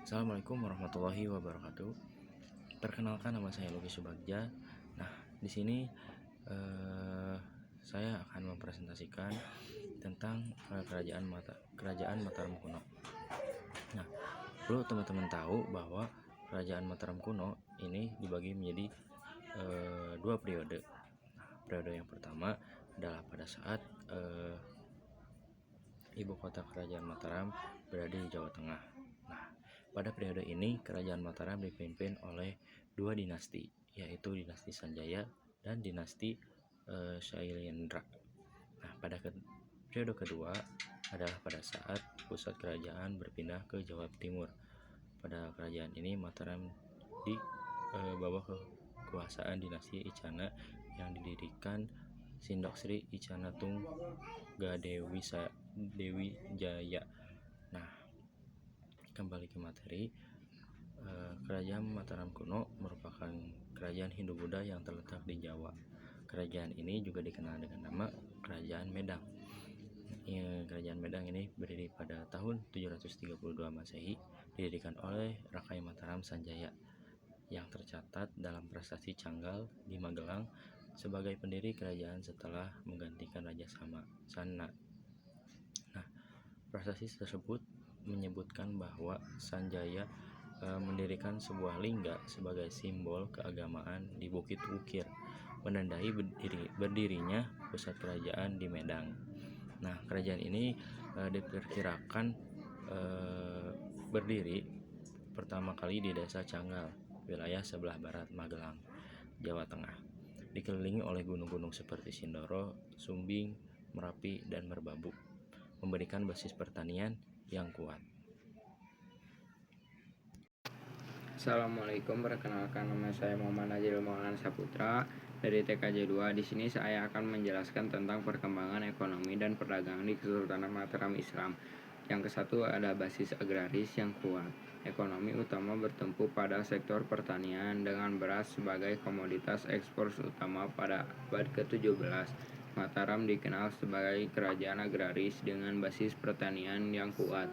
Assalamualaikum warahmatullahi wabarakatuh. Perkenalkan, nama saya Luki Subagja. Nah, di sini saya akan mempresentasikan tentang kerajaan Mataram kuno. Nah, perlu teman-teman tahu bahwa kerajaan Mataram kuno ini dibagi menjadi dua periode. Nah, periode yang pertama adalah pada saat ibu kota kerajaan Mataram berada di Jawa Tengah. Nah, pada periode ini kerajaan Mataram dipimpin oleh dua dinasti, yaitu dinasti Sanjaya dan dinasti Shailendra. Nah, pada periode kedua adalah pada saat pusat kerajaan berpindah ke Jawa Timur. Pada kerajaan ini Mataram di bawah kekuasaan dinasti Icana yang didirikan Sindok Sri Icana Dewi Jaya. Nah, kembali ke materi, kerajaan Mataram kuno merupakan kerajaan Hindu-Buddha yang terletak di Jawa. Kerajaan ini juga dikenal dengan nama Kerajaan Medang. Kerajaan Medang ini berdiri pada tahun 732 Masehi, didirikan oleh Rakai Mataram Sanjaya yang tercatat dalam prasasti Canggal di Magelang sebagai pendiri kerajaan setelah menggantikan Raja Sanna. Nah, prasasti tersebut menyebutkan bahwa Sanjaya mendirikan sebuah lingga sebagai simbol keagamaan di Bukit Wukir, menandai berdirinya pusat kerajaan di Medang. Nah, kerajaan ini diperkirakan berdiri pertama kali di desa Canggal, wilayah sebelah barat Magelang, Jawa Tengah, dikelilingi oleh gunung-gunung seperti Sindoro, Sumbing, Merapi, dan Merbabu, memberikan basis pertanian yang kuat. Assalamualaikum, perkenalkan nama saya Muhammad Najil Maulana Saputra dari TKJ 2. Di sini saya akan menjelaskan tentang perkembangan ekonomi dan perdagangan di Kesultanan Mataram Islam. Yang kesatu ada basis agraris yang kuat. Ekonomi utama bertumpu pada sektor pertanian dengan beras sebagai komoditas ekspor utama pada abad ke-17. Mataram dikenal sebagai kerajaan agraris dengan basis pertanian yang kuat.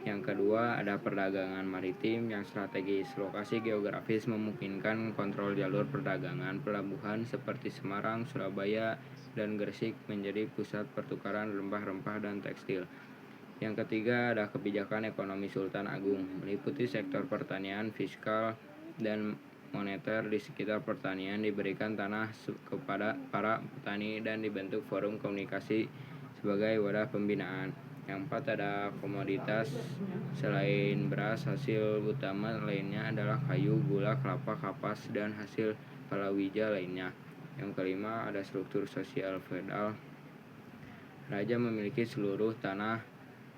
Yang kedua ada perdagangan maritim yang strategis. Lokasi geografis memungkinkan kontrol jalur perdagangan. Pelabuhan seperti Semarang, Surabaya, dan Gresik menjadi pusat pertukaran rempah-rempah dan tekstil. Yang ketiga ada kebijakan ekonomi Sultan Agung, meliputi sektor pertanian, fiskal, dan moneter. Di sekitar pertanian diberikan tanah kepada para petani dan dibentuk forum komunikasi sebagai wadah pembinaan. Yang empat ada komoditas. Selain beras, hasil utama lainnya adalah kayu, gula, kelapa, kapas, dan hasil palawija lainnya. Yang kelima ada struktur sosial feodal. Raja memiliki seluruh tanah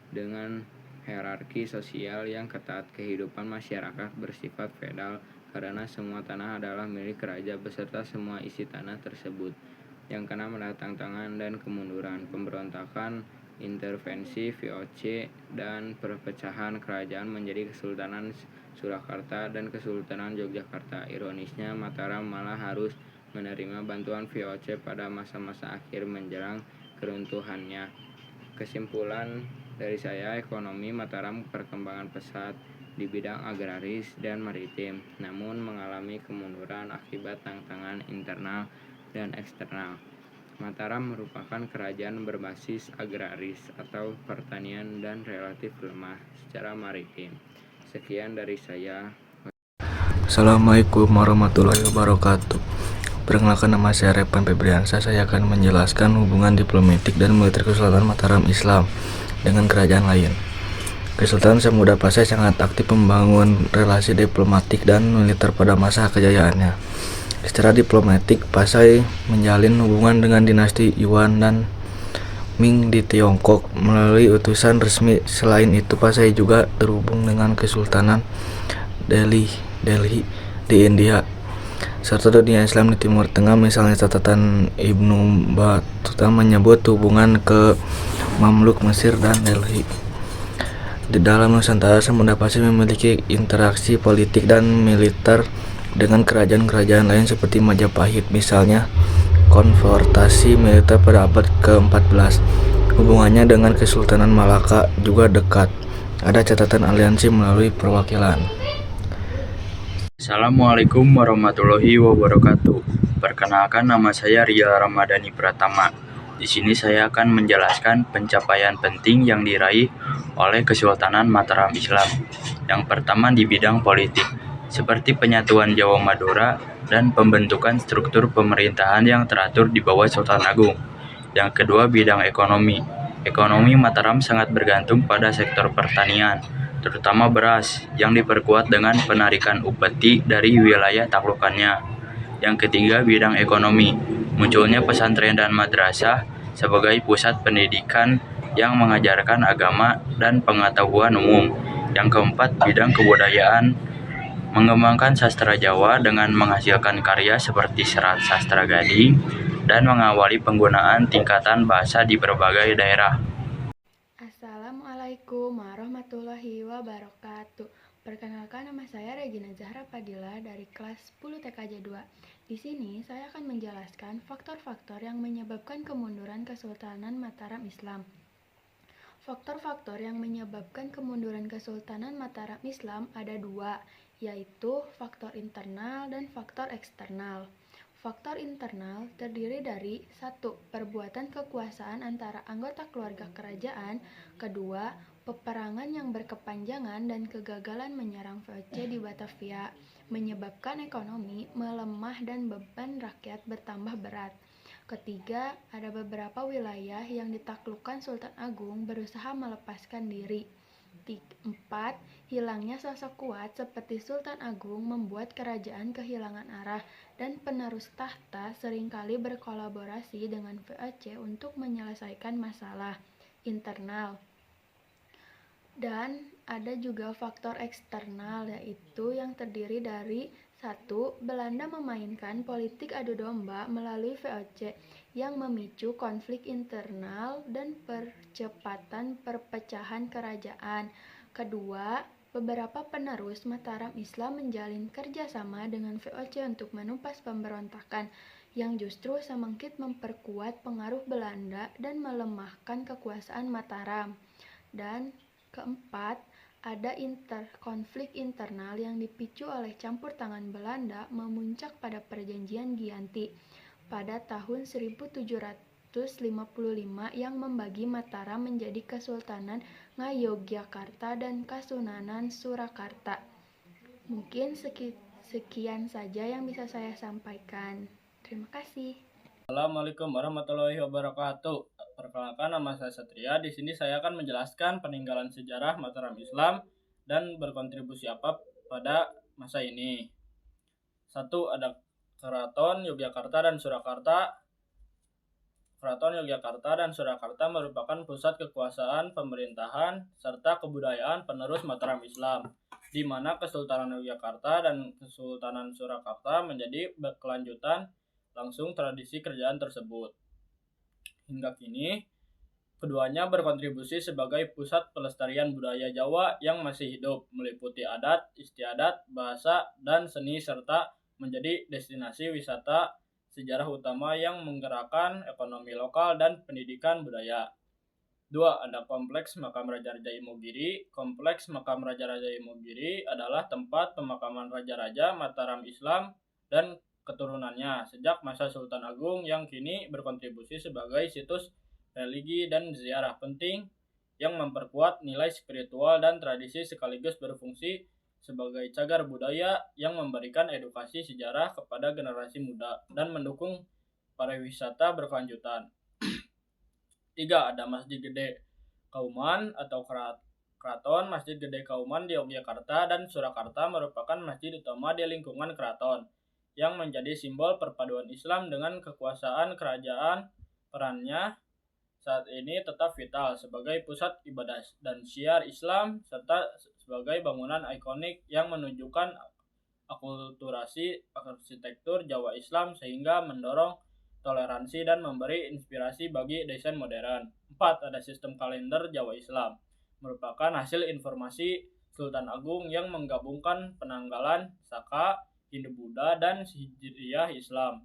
dengan hierarki sosial yang ketat. Kehidupan masyarakat bersifat feodal karena semua tanah adalah milik raja beserta semua isi tanah tersebut. Yang keenam adalah tantangan dan kemunduran. Pemberontakan, intervensi VOC, dan perpecahan kerajaan menjadi Kesultanan Surakarta dan Kesultanan Yogyakarta. Ironisnya, Mataram malah harus menerima bantuan VOC pada masa-masa akhir menjelang keruntuhannya. Kesimpulan dari saya, ekonomi Mataram perkembangan pesat di bidang agraris dan maritim, namun mengalami kemunduran akibat tantangan internal dan eksternal. Mataram merupakan kerajaan berbasis agraris atau pertanian dan relatif lemah secara maritim. Sekian dari saya. Assalamualaikum warahmatullahi wabarakatuh. Perkenalkan, nama saya Repan Febriansyah. Saya akan menjelaskan hubungan diplomatik dan militer Kesultanan Mataram Islam dengan kerajaan lain. Kesultanan Samuda Pasai sangat aktif membangun relasi diplomatik dan militer pada masa kejayaannya. Secara diplomatik, Pasai menjalin hubungan dengan dinasti Yuan dan Ming di Tiongkok melalui utusan resmi. Selain itu, Pasai juga terhubung dengan Kesultanan Delhi di India serta dunia Islam di Timur Tengah. Misalnya catatan Ibnu Battuta menyebut hubungan ke Mamluk Mesir dan Delhi. Di dalam Nusantara, Samudra Pasai memiliki interaksi politik dan militer dengan kerajaan-kerajaan lain seperti Majapahit, misalnya konfrontasi militer pada abad ke-14. Hubungannya dengan Kesultanan Malaka juga dekat. Ada catatan aliansi melalui perwakilan. Assalamualaikum warahmatullahi wabarakatuh. Perkenalkan, nama saya Ria Ramadhani Pratama. Di sini saya akan menjelaskan pencapaian penting yang diraih oleh Kesultanan Mataram Islam. Yang pertama di bidang politik, seperti penyatuan Jawa Madura dan pembentukan struktur pemerintahan yang teratur di bawah Sultan Agung. Yang kedua, bidang ekonomi. Ekonomi Mataram sangat bergantung pada sektor pertanian, terutama beras, yang diperkuat dengan penarikan upeti dari wilayah taklukannya. Yang ketiga, bidang ekonomi. Munculnya pesantren dan madrasah sebagai pusat pendidikan yang mengajarkan agama dan pengetahuan umum. Yang keempat, bidang kebudayaan. Mengembangkan sastra Jawa dengan menghasilkan karya seperti serat sastra Gading dan mengawali penggunaan tingkatan bahasa di berbagai daerah. Assalamualaikum warahmatullahi wabarakatuh. Perkenalkan, nama saya Regina Zahra Padilla dari kelas 10 TKJ 2. Di sini saya akan menjelaskan faktor-faktor yang menyebabkan kemunduran Kesultanan Mataram Islam. Faktor-faktor yang menyebabkan kemunduran Kesultanan Mataram Islam ada dua, yaitu faktor internal dan faktor eksternal. Faktor internal terdiri dari 1. Perbuatan kekuasaan antara anggota keluarga kerajaan. 2. Peperangan yang berkepanjangan dan kegagalan menyerang VOC di Batavia, menyebabkan ekonomi melemah dan beban rakyat bertambah berat. 3. Ada beberapa wilayah yang ditaklukkan Sultan Agung berusaha melepaskan diri. 4. Hilangnya sosok kuat seperti Sultan Agung membuat kerajaan kehilangan arah dan penerus tahta seringkali berkolaborasi dengan VOC untuk menyelesaikan masalah internal. Dan ada juga faktor eksternal, yaitu yang terdiri dari 1. Belanda memainkan politik adu domba melalui VOC yang memicu konflik internal dan percepatan perpecahan kerajaan. 2. Beberapa penerus Mataram Islam menjalin kerjasama dengan VOC untuk menumpas pemberontakan yang justru semakin memperkuat pengaruh Belanda dan melemahkan kekuasaan Mataram. Dan 4. Ada konflik internal yang dipicu oleh campur tangan Belanda memuncak pada Perjanjian Giyanti pada tahun 1755 yang membagi Mataram menjadi Kesultanan Ngayogyakarta dan Kasunanan Surakarta. Mungkin sekian saja yang bisa saya sampaikan. Terima kasih. Assalamualaikum warahmatullahi wabarakatuh. Perkenalkan, nama saya Satria. Di sini saya akan menjelaskan peninggalan sejarah Mataram Islam dan berkontribusi apa pada masa ini. 1. Ada Keraton Yogyakarta dan Surakarta. Keraton Yogyakarta dan Surakarta merupakan pusat kekuasaan, pemerintahan, serta kebudayaan penerus Mataram Islam, di mana Kesultanan Yogyakarta dan Kesultanan Surakarta menjadi berkelanjutan langsung tradisi kerajaan tersebut. Hingga kini, keduanya berkontribusi sebagai pusat pelestarian budaya Jawa yang masih hidup, meliputi adat, istiadat, bahasa, dan seni, serta menjadi destinasi wisata sejarah utama yang menggerakkan ekonomi lokal dan pendidikan budaya. 2. Ada Kompleks Makam Raja-Raja Imogiri. Kompleks Makam Raja-Raja Imogiri adalah tempat pemakaman raja-raja Mataram Islam dan keturunannya sejak masa Sultan Agung yang kini berkontribusi sebagai situs religi dan ziarah penting yang memperkuat nilai spiritual dan tradisi sekaligus berfungsi sebagai cagar budaya yang memberikan edukasi sejarah kepada generasi muda dan mendukung pariwisata berkelanjutan. 3. Ada Masjid Gede Kauman atau Keraton. Masjid Gede Kauman di Yogyakarta dan Surakarta merupakan masjid utama di lingkungan keraton yang menjadi simbol perpaduan Islam dengan kekuasaan kerajaan. Perannya saat ini tetap vital sebagai pusat ibadah dan syiar Islam serta sebagai bangunan ikonik yang menunjukkan akulturasi arsitektur Jawa Islam sehingga mendorong toleransi dan memberi inspirasi bagi desain modern. 4. Ada sistem kalender Jawa Islam, merupakan hasil informasi Sultan Agung yang menggabungkan penanggalan Saka, Hindu-Buddha, dan Hijriyah Islam,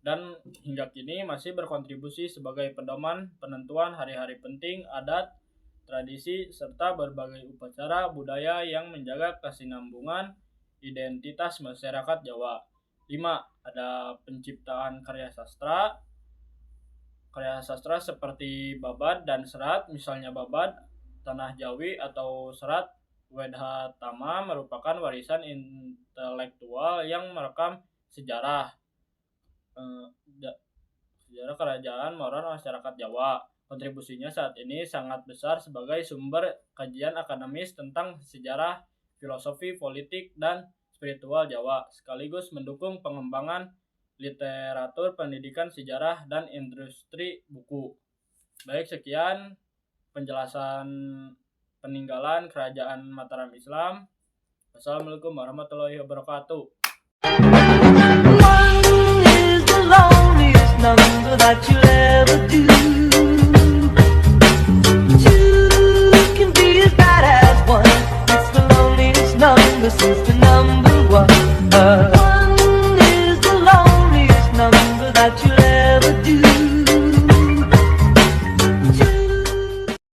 dan hingga kini masih berkontribusi sebagai pedoman penentuan hari-hari penting, adat, tradisi, serta berbagai upacara budaya yang menjaga kesinambungan identitas masyarakat Jawa. 5. Ada penciptaan karya sastra. Karya sastra seperti babad dan serat, misalnya babad Tanah Jawi atau serat Wedhatama merupakan warisan intelektual yang merekam sejarah kerajaan moral masyarakat Jawa. Kontribusinya saat ini sangat besar sebagai sumber kajian akademis tentang sejarah, filosofi, politik, dan spiritual Jawa, sekaligus mendukung pengembangan literatur, pendidikan, sejarah, dan industri buku. Baik, sekian penjelasan peninggalan Kerajaan Mataram Islam. Wassalamualaikum warahmatullahi wabarakatuh. One is the loneliest number that you'll ever do.